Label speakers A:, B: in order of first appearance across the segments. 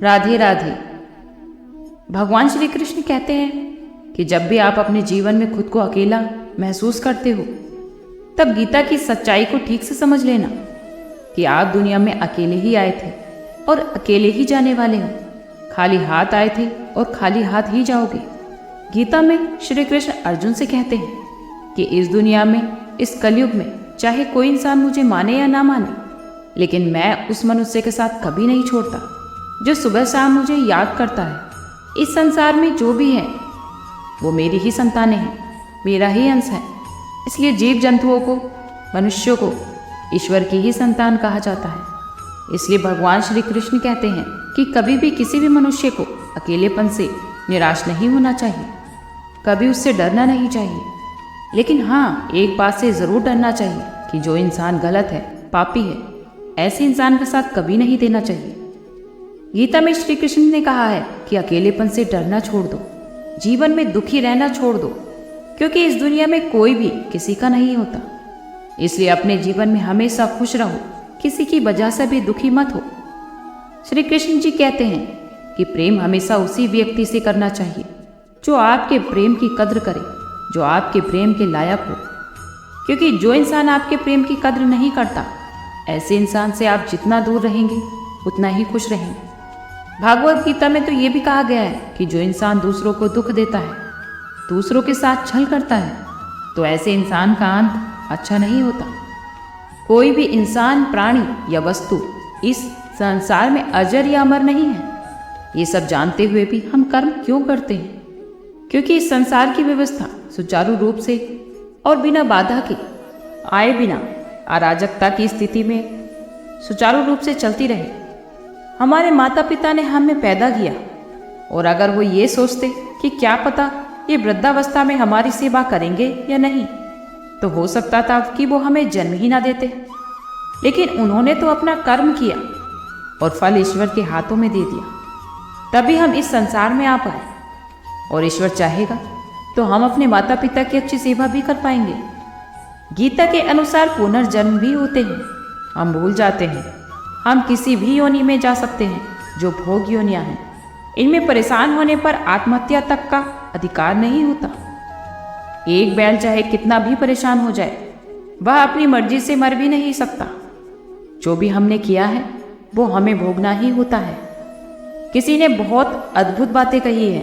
A: राधे राधे। भगवान श्री कृष्ण कहते हैं कि जब भी आप अपने जीवन में खुद को अकेला महसूस करते हो, तब गीता की सच्चाई को ठीक से समझ लेना कि आप दुनिया में अकेले ही आए थे और अकेले ही जाने वाले हो। खाली हाथ आए थे और खाली हाथ ही जाओगे। गीता में श्री कृष्ण अर्जुन से कहते हैं कि इस दुनिया में, इस कलयुग में, चाहे कोई इंसान मुझे माने या ना माने, लेकिन मैं उस मनुष्य के साथ कभी नहीं छोड़ता जो सुबह शाम मुझे याद करता है। इस संसार में जो भी है वो मेरी ही संतानें हैं, मेरा ही अंश है। इसलिए जीव जंतुओं को, मनुष्यों को ईश्वर की ही संतान कहा जाता है। इसलिए भगवान श्री कृष्ण कहते हैं कि कभी भी किसी भी मनुष्य को अकेलेपन से निराश नहीं होना चाहिए, कभी उससे डरना नहीं चाहिए। लेकिन हाँ, एक बात से ज़रूर डरना चाहिए कि जो इंसान गलत है, पापी है, ऐसे इंसान के साथ कभी नहीं देना चाहिए। गीता में श्री कृष्ण ने कहा है कि अकेलेपन से डरना छोड़ दो, जीवन में दुखी रहना छोड़ दो, क्योंकि इस दुनिया में कोई भी किसी का नहीं होता। इसलिए अपने जीवन में हमेशा खुश रहो, किसी की वजह से भी दुखी मत हो। श्री कृष्ण जी कहते हैं कि प्रेम हमेशा उसी व्यक्ति से करना चाहिए जो आपके प्रेम की कद्र करे, जो आपके प्रेम के लायक हो। क्योंकि जो इंसान आपके प्रेम की कद्र नहीं करता, ऐसे इंसान से आप जितना दूर रहेंगे उतना ही खुश रहेंगे। भागवत गीता में तो ये भी कहा गया है कि जो इंसान दूसरों को दुख देता है, दूसरों के साथ छल करता है, तो ऐसे इंसान का अंत अच्छा नहीं होता। कोई भी इंसान, प्राणी या वस्तु इस संसार में अजर या अमर नहीं है। ये सब जानते हुए भी हम कर्म क्यों करते हैं? क्योंकि इस संसार की व्यवस्था सुचारू रूप से और बिना बाधा के, आए बिना अराजकता की स्थिति में सुचारू रूप से चलती रहे। हमारे माता पिता ने हमें पैदा किया, और अगर वो ये सोचते कि क्या पता ये वृद्धावस्था में हमारी सेवा करेंगे या नहीं, तो हो सकता था कि वो हमें जन्म ही ना देते। लेकिन उन्होंने तो अपना कर्म किया और फल ईश्वर के हाथों में दे दिया, तभी हम इस संसार में आ पाए। और ईश्वर चाहेगा तो हम अपने माता पिता की अच्छी सेवा भी कर पाएंगे। गीता के अनुसार पुनर्जन्म भी होते हैं, हम भूल जाते हैं। हम किसी भी योनि में जा सकते हैं जो भोग योनियां हैं। इनमें परेशान होने पर आत्महत्या तक का अधिकार नहीं होता। एक बैल चाहे कितना भी परेशान हो जाए, वह अपनी मर्जी से मर भी नहीं सकता। जो भी हमने किया है वो हमें भोगना ही होता है। किसी ने बहुत अद्भुत बातें कही है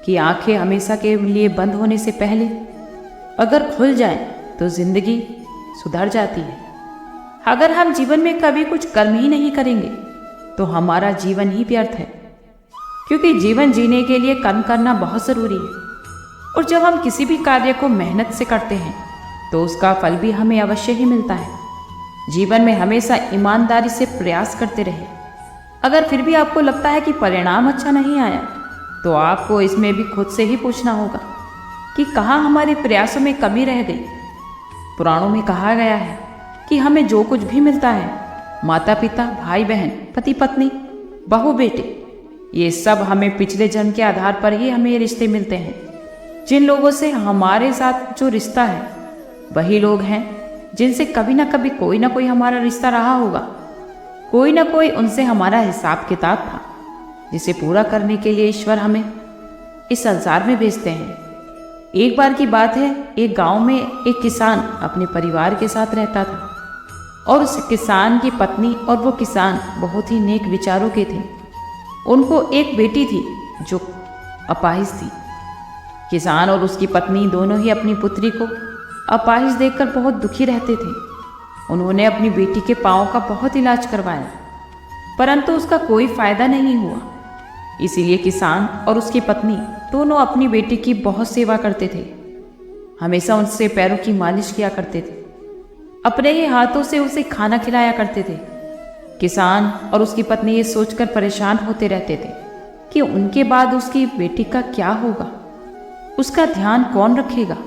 A: कि आंखें हमेशा के लिए बंद होने से पहले अगर खुल जाए तो जिंदगी सुधर जाती है। अगर हम जीवन में कभी कुछ कर्म ही नहीं करेंगे तो हमारा जीवन ही व्यर्थ है, क्योंकि जीवन जीने के लिए कर्म करना बहुत ज़रूरी है। और जब हम किसी भी कार्य को मेहनत से करते हैं तो उसका फल भी हमें अवश्य ही मिलता है। जीवन में हमेशा ईमानदारी से प्रयास करते रहें। अगर फिर भी आपको लगता है कि परिणाम अच्छा नहीं आया, तो आपको इसमें भी खुद से ही पूछना होगा कि कहाँ हमारे प्रयासों में कमी रह गई। पुराणों में कहा गया है कि हमें जो कुछ भी मिलता है, माता पिता, भाई बहन, पति पत्नी, बहू बेटे, ये सब हमें पिछले जन्म के आधार पर ही हमें ये रिश्ते मिलते हैं। जिन लोगों से हमारे साथ जो रिश्ता है वही लोग हैं जिनसे कभी ना कभी कोई ना कोई हमारा रिश्ता रहा होगा। कोई ना कोई उनसे हमारा हिसाब किताब था, जिसे पूरा करने के लिए ईश्वर हमें इस संसार में भेजते हैं। एक बार की बात है, एक गांव में एक किसान अपने परिवार के साथ रहता था, और उस किसान की पत्नी और वो किसान बहुत ही नेक विचारों के थे। उनको एक बेटी थी जो अपाहिज थी। किसान और उसकी पत्नी दोनों ही अपनी पुत्री को अपाहिज देखकर बहुत दुखी रहते थे। उन्होंने अपनी बेटी के पाँव का बहुत इलाज करवाया, परंतु उसका कोई फायदा नहीं हुआ। इसीलिए किसान और उसकी पत्नी दोनों अपनी बेटी की बहुत सेवा करते थे। हमेशा उससे पैरों की मालिश किया करते थे, अपने ही हाथों से उसे खाना खिलाया करते थे। किसान और उसकी पत्नी ये सोचकर परेशान होते रहते थे कि उनके बाद उसकी बेटी का क्या होगा, उसका ध्यान कौन रखेगा।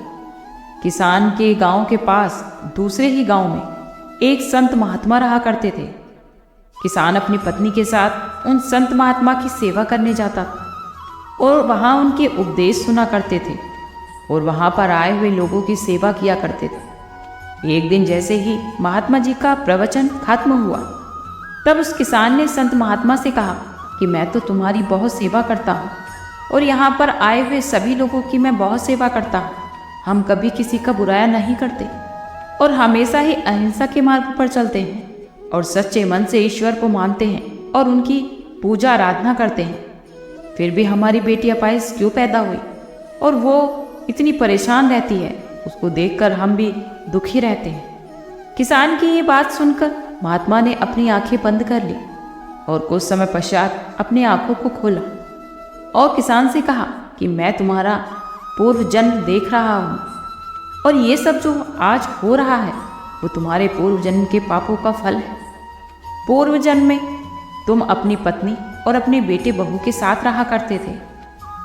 A: किसान के गांव के पास दूसरे ही गांव में एक संत महात्मा रहा करते थे। किसान अपनी पत्नी के साथ उन संत महात्मा की सेवा करने जाता था और वहाँ उनके उपदेश सुना करते थे और वहाँ पर आए हुए लोगों की सेवा किया करते थे। एक दिन जैसे ही महात्मा जी का प्रवचन खत्म हुआ, तब उस किसान ने संत महात्मा से कहा कि मैं तो तुम्हारी बहुत सेवा करता हूँ और यहाँ पर आए हुए सभी लोगों की मैं बहुत सेवा करता हूँ। हम कभी किसी का बुराया नहीं करते और हमेशा ही अहिंसा के मार्ग पर चलते हैं और सच्चे मन से ईश्वर को मानते हैं और उनकी पूजा आराधना करते हैं। फिर भी हमारी बेटी अपाहिज क्यों पैदा हुई और वो इतनी परेशान रहती है, उसको देखकर हम भी दुखी रहते हैं। किसान की ये बात सुनकर महात्मा ने अपनी आंखें बंद कर ली और कुछ समय पश्चात अपनी आंखों को खोला और किसान से कहा कि मैं तुम्हारा पूर्व जन्म देख रहा हूँ और ये सब जो आज हो रहा है वो तुम्हारे पूर्व जन्म के पापों का फल है। पूर्व जन्म में तुम अपनी पत्नी और अपने बेटे बहू के साथ रहा करते थे।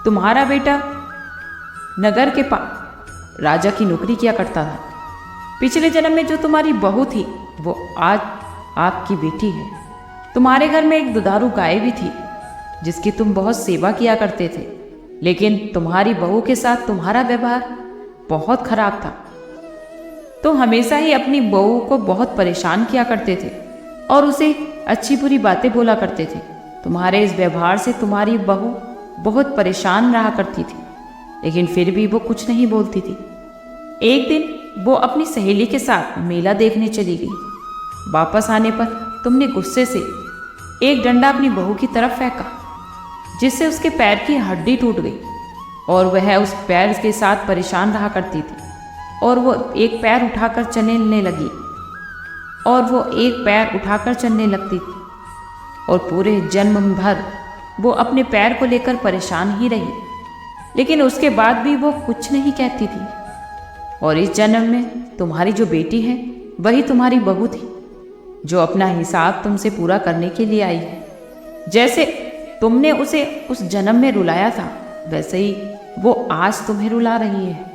A: तुम्हारा बेटा नगर के पास राजा की नौकरी किया करता था। पिछले जन्म में जो तुम्हारी बहू थी वो आज आपकी बेटी है। तुम्हारे घर में एक दुधारू गाय भी थी जिसकी तुम बहुत सेवा किया करते थे, लेकिन तुम्हारी बहू के साथ तुम्हारा व्यवहार बहुत खराब था। तुम हमेशा ही अपनी बहू को बहुत परेशान किया करते थे और उसे अच्छी बुरी बातें बोला करते थे। तुम्हारे इस व्यवहार से तुम्हारी बहू बहुत परेशान रहा करती थी, लेकिन फिर भी वो कुछ नहीं बोलती थी। एक दिन वो अपनी सहेली के साथ मेला देखने चली गई। वापस आने पर तुमने गुस्से से एक डंडा अपनी बहू की तरफ फेंका, जिससे उसके पैर की हड्डी टूट गई और वह उस पैर के साथ परेशान रहा करती थी और वो एक पैर उठाकर चलने लगती थी और पूरे जन्म भर वो अपने पैर को लेकर परेशान ही रही, लेकिन उसके बाद भी वो कुछ नहीं कहती थी। और इस जन्म में तुम्हारी जो बेटी है वही तुम्हारी बहू थी, जो अपना हिसाब तुमसे पूरा करने के लिए आई है। जैसे तुमने उसे उस जन्म में रुलाया था, वैसे ही वो आज तुम्हें रुला रही है।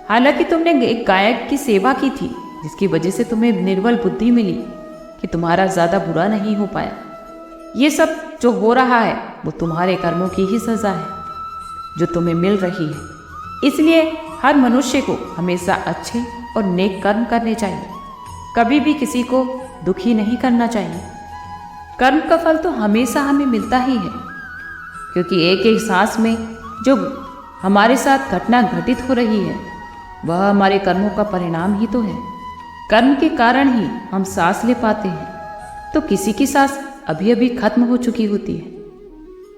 A: हालांकि तुमने एक गायक की सेवा की थी, जिसकी वजह से तुम्हें निर्बल बुद्धि मिली कि तुम्हारा ज़्यादा बुरा नहीं हो पाया। ये सब जो हो रहा है वो तुम्हारे कर्मों की ही सज़ा है जो तुम्हें मिल रही है। इसलिए हर मनुष्य को हमेशा अच्छे और नेक कर्म करने चाहिए, कभी भी किसी को दुखी नहीं करना चाहिए। कर्म का फल तो हमेशा हमें मिलता ही है, क्योंकि एक एक सांस में जो हमारे साथ घटना घटित हो रही है वह हमारे कर्मों का परिणाम ही तो है। कर्म के कारण ही हम सांस ले पाते हैं, तो किसी की सांस अभी अभी खत्म हो चुकी होती है।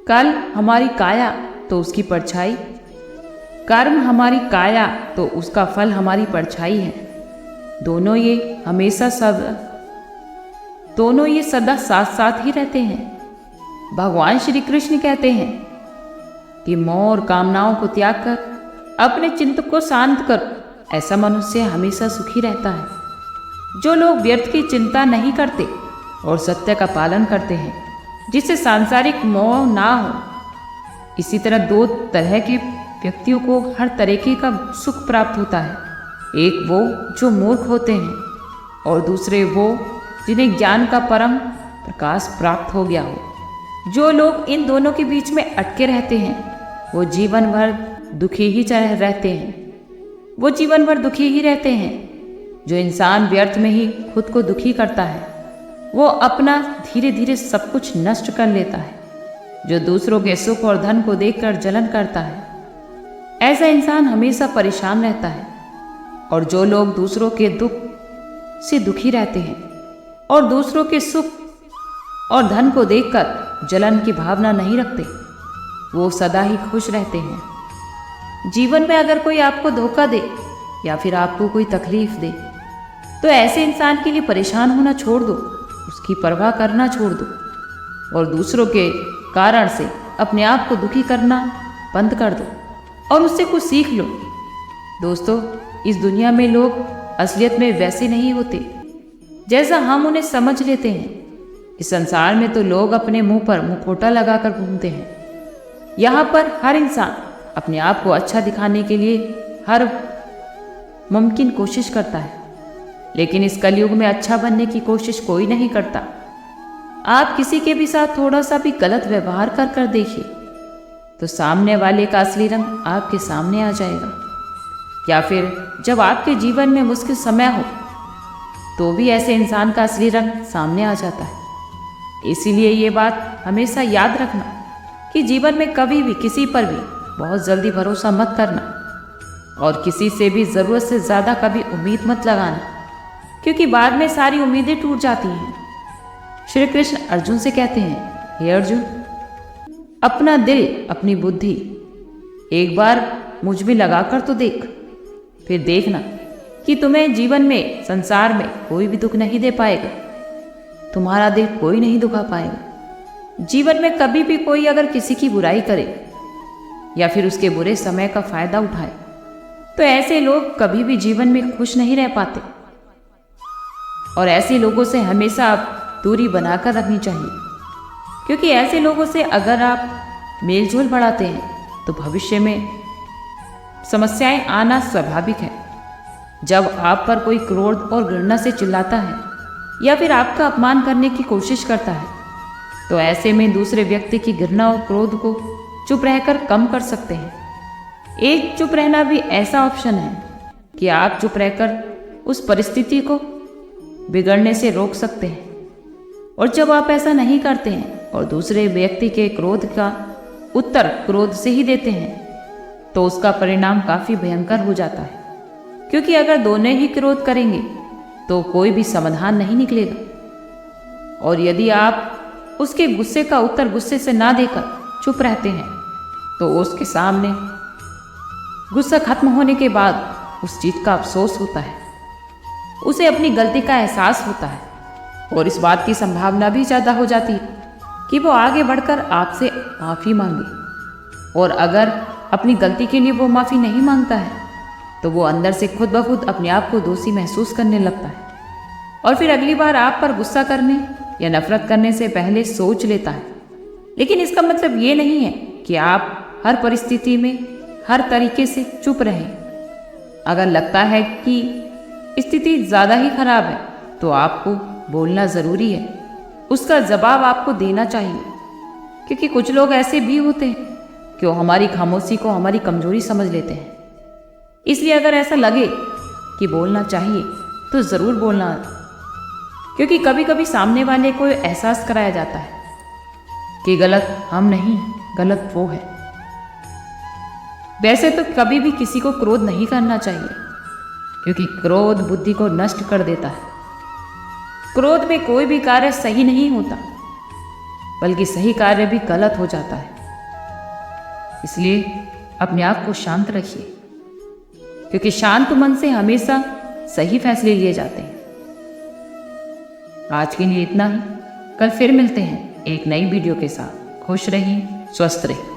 A: कल हमारी काया तो उसकी परछाई, कर्म हमारी काया तो उसका फल हमारी परछाई है। दोनों ये सदा साथ साथ ही रहते हैं। भगवान श्री कृष्ण कहते हैं कि मोह और कामनाओं को त्याग कर अपने चित्त को शांत करो, ऐसा मनुष्य हमेशा सुखी रहता है। जो लोग व्यर्थ की चिंता नहीं करते और सत्य का पालन करते हैं, जिससे सांसारिक मोह ना हो। इसी तरह दो तरह के व्यक्तियों को हर तरीके का सुख प्राप्त होता है। एक वो जो मूर्ख होते हैं और दूसरे वो जिन्हें ज्ञान का परम प्रकाश प्राप्त हो गया हो। जो लोग इन दोनों के बीच में अटके रहते हैं वो जीवन भर दुखी ही रहते हैं। जो इंसान व्यर्थ में ही खुद को दुखी करता है वो अपना धीरे धीरे सब कुछ नष्ट कर लेता है। जो दूसरों के सुख और धन को देखकर जलन करता है, ऐसा इंसान हमेशा परेशान रहता है। और जो लोग दूसरों के दुख से दुखी रहते हैं और दूसरों के सुख और धन को देखकर जलन की भावना नहीं रखते, वो सदा ही खुश रहते हैं। जीवन में अगर कोई आपको धोखा दे या फिर आपको कोई तकलीफ दे, तो ऐसे इंसान के लिए परेशान होना छोड़ दो, उसकी परवाह करना छोड़ दो और दूसरों के कारण से अपने आप को दुखी करना बंद कर दो और उससे कुछ सीख लो। दोस्तों, इस दुनिया में लोग असलियत में वैसे नहीं होते जैसा हम उन्हें समझ लेते हैं। इस संसार में तो लोग अपने मुंह पर मुखौटा लगाकर घूमते हैं। यहाँ पर हर इंसान अपने आप को अच्छा दिखाने के लिए हर मुमकिन कोशिश करता है, लेकिन इस कलयुग में अच्छा बनने की कोशिश कोई नहीं करता। आप किसी के भी साथ थोड़ा सा भी गलत व्यवहार कर देखिए तो सामने वाले का असली रंग आपके सामने आ जाएगा। या फिर जब आपके जीवन में मुश्किल समय हो तो भी ऐसे इंसान का असली रंग सामने आ जाता है। इसीलिए ये बात हमेशा याद रखना कि जीवन में कभी भी किसी पर भी बहुत जल्दी भरोसा मत करना और किसी से भी ज़रूरत से ज़्यादा कभी उम्मीद मत लगाना, क्योंकि बाद में सारी उम्मीदें टूट जाती हैं। श्री कृष्ण अर्जुन से कहते हैं, हे अर्जुन, अपना दिल, अपनी बुद्धि एक बार मुझ में लगाकर तो देख, फिर देखना कि तुम्हें जीवन में, संसार में कोई भी दुख नहीं दे पाएगा, तुम्हारा दिल कोई नहीं दुखा पाएगा। जीवन में कभी भी कोई अगर किसी की बुराई करे या फिर उसके बुरे समय का फायदा उठाए तो ऐसे लोग कभी भी जीवन में खुश नहीं रह पाते और ऐसे लोगों से हमेशा आप दूरी बनाकर रखनी चाहिए, क्योंकि ऐसे लोगों से अगर आप मेलजोल बढ़ाते हैं तो भविष्य में समस्याएं आना स्वाभाविक है। जब आप पर कोई क्रोध और घृणा से चिल्लाता है या फिर आपका अपमान करने की कोशिश करता है तो ऐसे में दूसरे व्यक्ति की घृणा और क्रोध को चुप रहकर कम कर सकते हैं। एक चुप रहना भी ऐसा ऑप्शन है कि आप चुप रहकर उस परिस्थिति को बिगड़ने से रोक सकते हैं, और जब आप ऐसा नहीं करते हैं और दूसरे व्यक्ति के क्रोध का उत्तर क्रोध से ही देते हैं तो उसका परिणाम काफ़ी भयंकर हो जाता है, क्योंकि अगर दोनों ही क्रोध करेंगे तो कोई भी समाधान नहीं निकलेगा। और यदि आप उसके गुस्से का उत्तर गुस्से से ना देकर चुप रहते हैं तो उसके सामने गुस्सा खत्म होने के बाद उस चीज़ का अफसोस होता है, उसे अपनी गलती का एहसास होता है और इस बात की संभावना भी ज़्यादा हो जाती है कि वो आगे बढ़कर आपसे माफ़ी मांगे। और अगर अपनी गलती के लिए वो माफ़ी नहीं मांगता है तो वो अंदर से खुद ब खुद अपने आप को दोषी महसूस करने लगता है और फिर अगली बार आप पर गुस्सा करने या नफरत करने से पहले सोच लेता है। लेकिन इसका मतलब ये नहीं है कि आप हर परिस्थिति में हर तरीके से चुप रहें। अगर लगता है कि स्थिति ज़्यादा ही खराब है तो आपको बोलना ज़रूरी है, उसका जवाब आपको देना चाहिए, क्योंकि कुछ लोग ऐसे भी होते हैं कि वो हमारी खामोशी को हमारी कमजोरी समझ लेते हैं। इसलिए अगर ऐसा लगे कि बोलना चाहिए तो ज़रूर बोलना, क्योंकि कभी कभी सामने वाले को एहसास कराया जाता है कि गलत हम नहीं, गलत वो है। वैसे तो कभी भी किसी को क्रोध नहीं करना चाहिए, क्योंकि क्रोध बुद्धि को नष्ट कर देता है। क्रोध में कोई भी कार्य सही नहीं होता, बल्कि सही कार्य भी गलत हो जाता है। इसलिए अपने आप को शांत रखिए, क्योंकि शांत मन से हमेशा सही फैसले लिए जाते हैं। आज के लिए इतना ही, कल फिर मिलते हैं एक नई वीडियो के साथ। खुश रहिए, स्वस्थ रहिए।